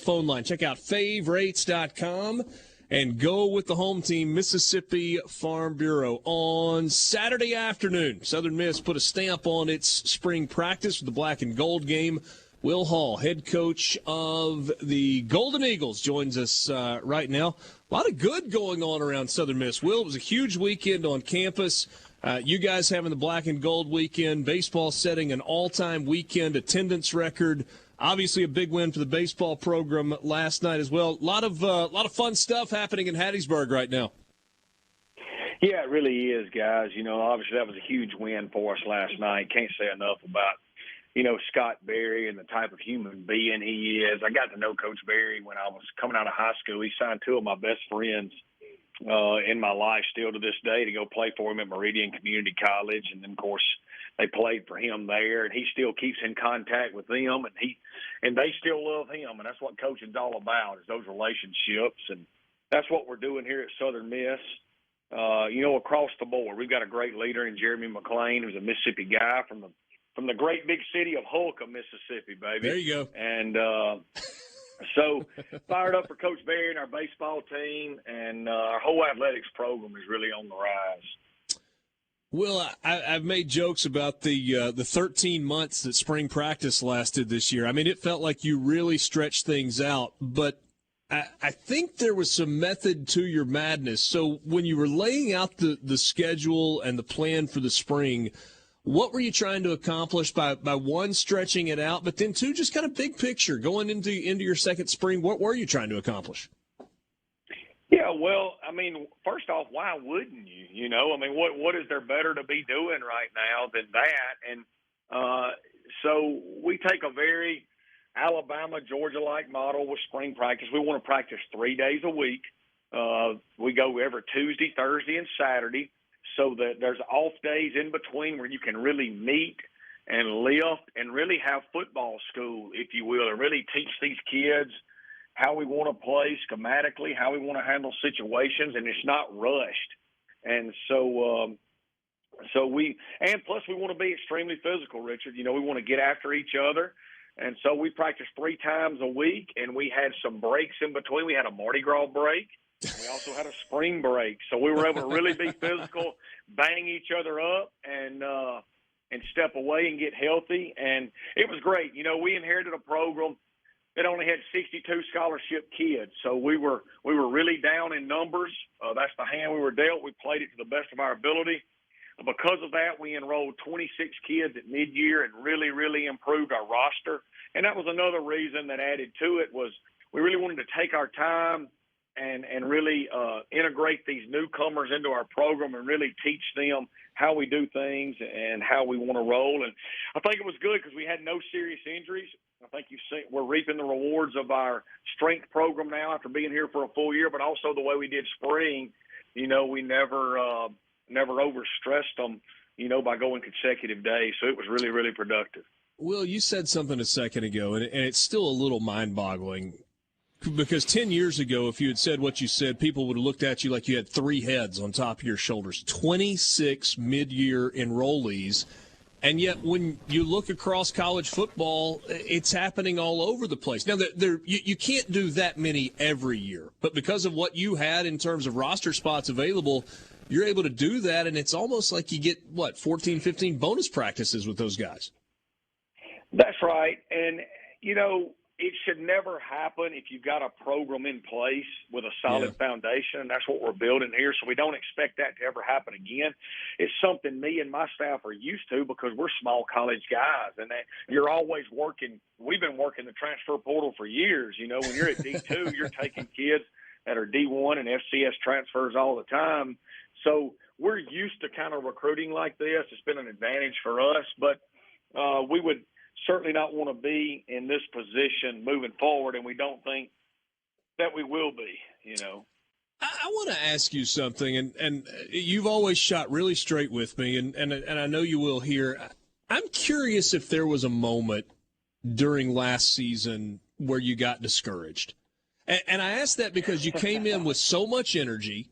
phone line. Check out favrates.com and go with the home team, Mississippi Farm Bureau. On Saturday afternoon, Southern Miss put a stamp on its spring practice with the black and gold game. Will Hall, head coach of the Golden Eagles, joins us right now. A lot of good going on around Southern Miss. Will, it was a huge weekend on campus. You guys having the black and gold weekend, baseball setting an all-time weekend attendance record. Obviously, a big win for the baseball program last night as well. A lot of fun stuff happening in Hattiesburg right now. Yeah, it really is, guys. You know, obviously that was a huge win for us last night. Can't say enough about, you know, Scott Berry and the type of human being he is. I got to know Coach Berry when I was coming out of high school. He signed two of my best friends in my life still to this day to go play for him at Meridian Community College. And then, of course, they played for him there, and he still keeps in contact with them, and they still love him, and that's what coaching's all about, is those relationships, and that's what we're doing here at Southern Miss. You know, across the board, we've got a great leader in Jeremy McClain, who's a Mississippi guy from the great big city of Holcomb, Mississippi, baby. There you go. And so fired up for Coach Berry and our baseball team, and our whole athletics program is really on the rise. Well, I've made jokes about the 13 months that spring practice lasted this year. I mean, it felt like you really stretched things out, but I think there was some method to your madness. So when you were laying out the schedule and the plan for the spring, what were you trying to accomplish by one, stretching it out, but then two, just kind of big picture, going into your second spring? What were you trying to accomplish? Yeah, well, I mean, first off, why wouldn't you? You know, I mean, what is there better to be doing right now than that? And so we take a very Alabama, Georgia-like model with spring practice. We want to practice 3 days a week. We go every Tuesday, Thursday, and Saturday, so that there's off days in between where you can really meet and lift and really have football school, if you will, and really teach these kids how we want to play schematically, how we want to handle situations, and it's not rushed. And so plus we want to be extremely physical, Richard. You know, we want to get after each other. And so we practiced 3 times a week, and we had some breaks in between. We had a Mardi Gras break. We also had a spring break. So we were able to really be physical, bang each other up, and step away and get healthy. And it was great. You know, we inherited a program that only had 62 scholarship kids. So we were really down in numbers. That's the hand we were dealt. We played it to the best of our ability. Because of that, we enrolled 26 kids at mid-year and really, really improved our roster. And that was another reason that added to it, was we really wanted to take our time and really integrate these newcomers into our program and really teach them how we do things and how we want to roll. And I think it was good because we had no serious injuries. I think we're reaping the rewards of our strength program now after being here for a full year, but also the way we did spring. You know, we never overstressed them, you know, by going consecutive days. So it was really, really productive. Will, you said something a second ago, and it's still a little mind-boggling, because 10 years ago, if you had said what you said, people would have looked at you like you had 3 heads on top of your shoulders. 26 mid-year enrollees. And yet, when you look across college football, it's happening all over the place. Now, you can't do that many every year, but because of what you had in terms of roster spots available, you're able to do that, and it's almost like you get, 14, 15 bonus practices with those guys. That's right. And, you know, it should never happen if you've got a program in place with a solid foundation, and that's what we're building here. So we don't expect that to ever happen again. It's something me and my staff are used to because we're small college guys, and you're always working. We've been working the transfer portal for years. You know, when you're at D2, you're taking kids that are D1 and FCS transfers all the time. So we're used to kind of recruiting like this. It's been an advantage for us, but we would certainly not want to be in this position moving forward, and we don't think that we will be, you know. I want to ask you something, and you've always shot really straight with me, and I know you will here. I'm curious if there was a moment during last season where you got discouraged. And I ask that because you came in with so much energy,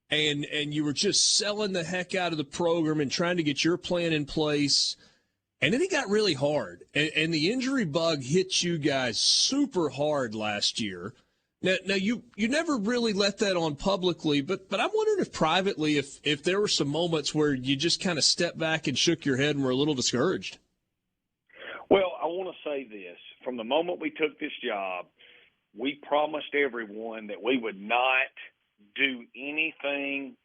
and you were just selling the heck out of the program and trying to get your plan in place. And then it got really hard, and the injury bug hit you guys super hard last year. Now you never really let that on publicly, but I'm wondering if privately, if there were some moments where you just kind of stepped back and shook your head and were a little discouraged. Well, I want to say this. From the moment we took this job, we promised everyone that we would not do anything.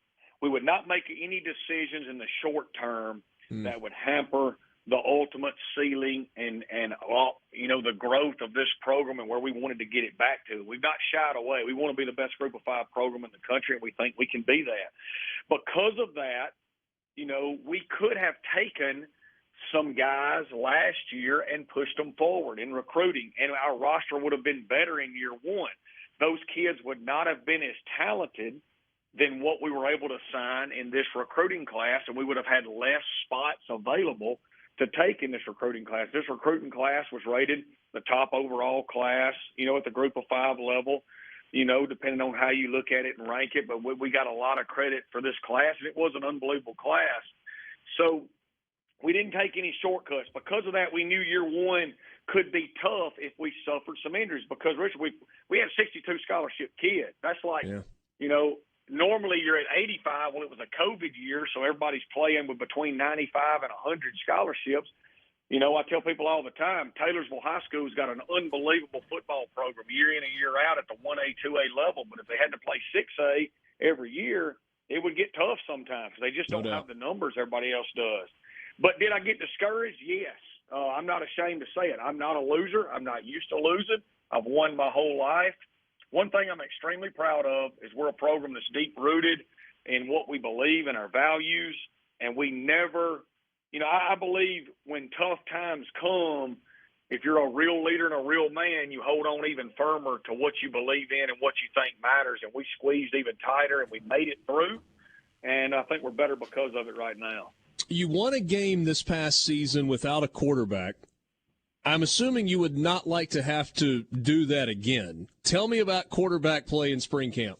We would not make any decisions in the short term that would hamper the ultimate ceiling and the growth of this program and where we wanted to get it back to. We've not shied away. We want to be the best Group of 5 program in the country, and we think we can be that. Because of that, we could have taken some guys last year and pushed them forward in recruiting, and our roster would have been better in year one. Those kids would not have been as talented than what we were able to sign in this recruiting class, and we would have had less spots available to take in this recruiting class. This recruiting class was rated the top overall class, at the Group of 5 level, depending on how you look at it and rank it. But we got a lot of credit for this class, and it was an unbelievable class. So we didn't take any shortcuts. Because of that, we knew year one could be tough if we suffered some injuries. Because, Richard, we had 62 scholarship kids. That's like, normally you're at 85. Well, it was a COVID year, so everybody's playing with between 95 and 100 scholarships. I tell people all the time, Taylorsville High School's got an unbelievable football program year in and year out at the 1A, 2A level. But if they had to play 6A every year, it would get tough sometimes. They just don't have the numbers everybody else does. But did I get discouraged? Yes. I'm not ashamed to say it. I'm not a loser. I'm not used to losing. I've won my whole life. One thing I'm extremely proud of is we're a program that's deep-rooted in what we believe and our values, and we never I believe when tough times come, if you're a real leader and a real man, you hold on even firmer to what you believe in and what you think matters, and we squeezed even tighter, and we made it through, and I think we're better because of it right now. You won a game this past season without a quarterback. I'm assuming you would not like to have to do that again. Tell me about quarterback play in spring camp.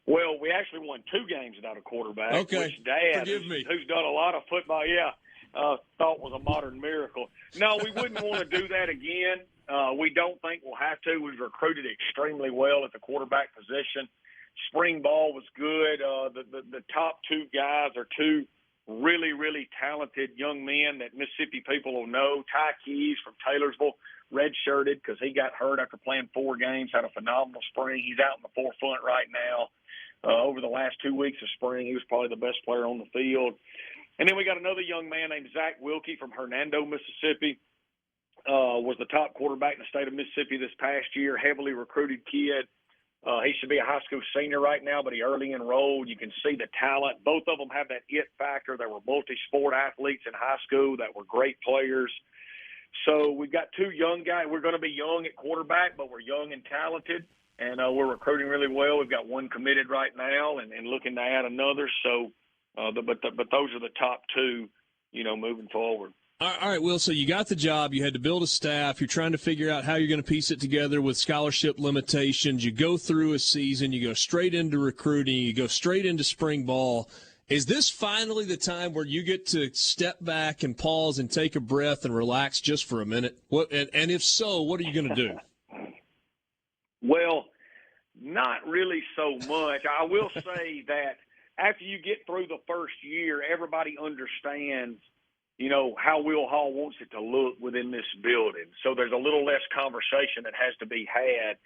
Well, we actually won 2 games without a quarterback, which Dad, who's done a lot of football, thought was a modern miracle. No, we wouldn't want to do that again. We don't think we'll have to. We've recruited extremely well at the quarterback position. Spring ball was good. The top 2 guys are 2 really, really talented young men that Mississippi people will know. Ty Keys from Taylorsville, redshirted because he got hurt after playing 4 games, had a phenomenal spring. He's out in the forefront right now. Over the last 2 weeks of spring, he was probably the best player on the field. And then we got another young man named Zach Wilkie from Hernando, Mississippi. Was the top quarterback in the state of Mississippi this past year, heavily recruited kid. He should be a high school senior right now, but he early enrolled. You can see the talent. Both of them have that it factor. They were multi-sport athletes in high school that were great players. So we've got 2 young guys. We're going to be young at quarterback, but we're young and talented, and we're recruiting really well. We've got 1 committed right now and looking to add another. So, but those are the top 2, moving forward. All right, Will, so you got the job. You had to build a staff. You're trying to figure out how you're going to piece it together with scholarship limitations. You go through a season. You go straight into recruiting. You go straight into spring ball. Is this finally the time where you get to step back and pause and take a breath and relax just for a minute? And if so, what are you going to do? Well, not really so much. I will say that after you get through the first year, everybody understands how Will Hall wants it to look within this building. So there's a little less conversation that has to be had.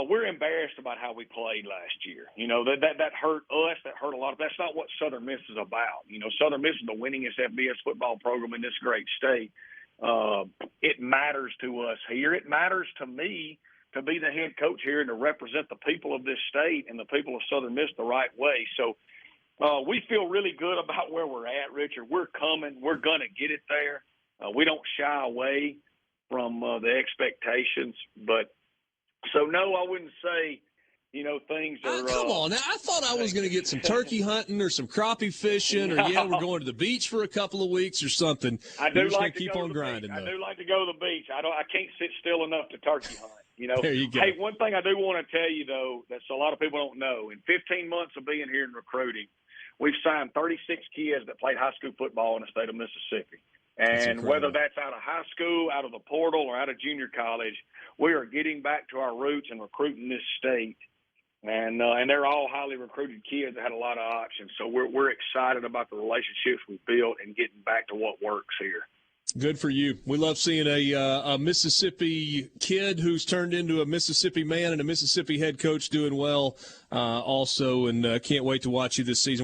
We're embarrassed about how we played last year. That hurt us. That hurt a lot. That's not what Southern Miss is about. Southern Miss is the winningest FBS football program in this great state. It matters to us here. It matters to me to be the head coach here and to represent the people of this state and the people of Southern Miss the right way. So we feel really good about where we're at, Richard. We're coming. We're going to get it there. We don't shy away from the expectations. But so, no, I wouldn't say, things are come on. Now, I thought I was going to get some turkey hunting or some crappie fishing or, we're going to the beach for a couple of weeks or something. I do like to keep on grinding, though. I do like to go to the beach. I can't sit still enough to turkey hunt. There you go. Hey, one thing I do want to tell you, though, that a lot of people don't know, in 15 months of being here in recruiting, we've signed 36 kids that played high school football in the state of Mississippi. And whether that's out of high school, out of the portal, or out of junior college, we are getting back to our roots and recruiting this state. And they're all highly recruited kids that had a lot of options. So we're excited about the relationships we built and getting back to what works here. Good for you. We love seeing a Mississippi kid who's turned into a Mississippi man and a Mississippi head coach doing well also, and can't wait to watch you this season.